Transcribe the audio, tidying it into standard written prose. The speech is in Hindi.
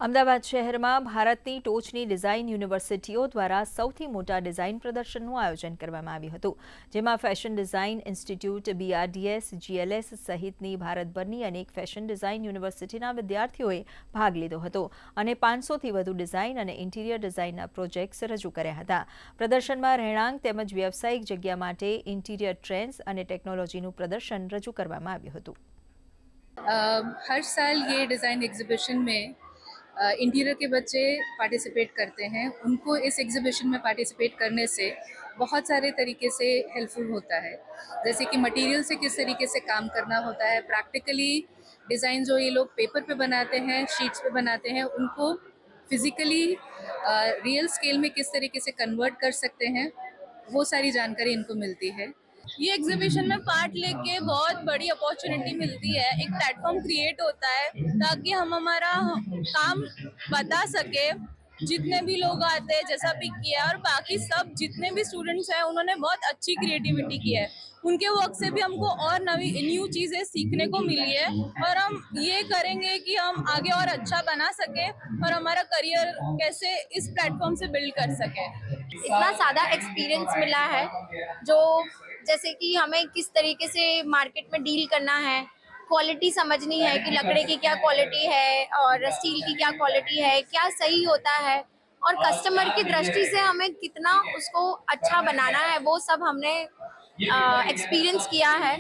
અમદાવાદ શહેરમાં ભારતની ટોચની ડિઝાઇન યુનિવર્સિટીઓ દ્વારા સૌથી મોટા ડિઝાઇન પ્રદર્શનનું આયોજન કરવામાં આવ્યું હતું, જેમાં fashion design institute, BRDS, GLS સહિતની ભારતભરની અનેક ફેશન ડિઝાઇન યુનિવર્સિટીના વિદ્યાર્થીઓએ ભાગ લીધો હતો અને 500થી વધુ ડિઝાઇન અને ઇન્ટિરિયર ડિઝાઇનના પ્રોજેક્ટ્સ રજૂ કર્યા હતા. પ્રદર્શનમાં રહેણાંક તેમજ વ્યવસાયિક જગ્યા માટે ઇન્ટિરિયર ટ્રેન્ડ્સ અને ટેકનોલોજીનું પ્રદર્શન રજૂ કરવામાં આવ્યું હતું. हर साल ये डिज़ाइन एग्जीबिशन में इंटीरियर के बच्चे पार्टिसिपेट करते हैं। उनको इस एग्जीबिशन में पार्टिसिपेट करने से बहुत सारे तरीके से हेल्पफुल होता है, जैसे कि मटेरियल से किस तरीके से काम करना होता है, प्रैक्टिकली डिज़ाइन जो ये लोग पेपर पे बनाते हैं, शीट्स पे बनाते हैं, उनको फिज़िकली रियल स्केल में किस तरीके से कन्वर्ट कर सकते हैं, वो सारी जानकारी इनको मिलती है। ये एग्जीबिशन में पार्ट लेके बहुत बड़ी अपॉर्चुनिटी मिलती है, एक प्लेटफॉर्म क्रिएट होता है ताकि हम हमारा काम बता सके। जितने भी लोग आते हैं, जैसा पिक किया, और बाकी सब जितने भी स्टूडेंट्स हैं उन्होंने बहुत अच्छी क्रिएटिविटी की है। उनके वर्क से भी हमको और न्यू चीज़ें सीखने को मिली है और हम ये करेंगे कि हम आगे और अच्छा बना सके और हमारा करियर कैसे इस प्लेटफॉर्म से बिल्ड कर सके। इतना सादा एक्सपीरियंस मिला है, जो जैसे कि हमें किस तरीके से मार्केट में डील करना है, क्वालिटी समझनी है कि लकड़े की क्या क्वालिटी है और स्टील की क्या क्वालिटी है, क्या सही होता है और कस्टमर की दृष्टि से हमें कितना उसको अच्छा बनाना है, वो सब हमने एक्सपीरियंस किया है।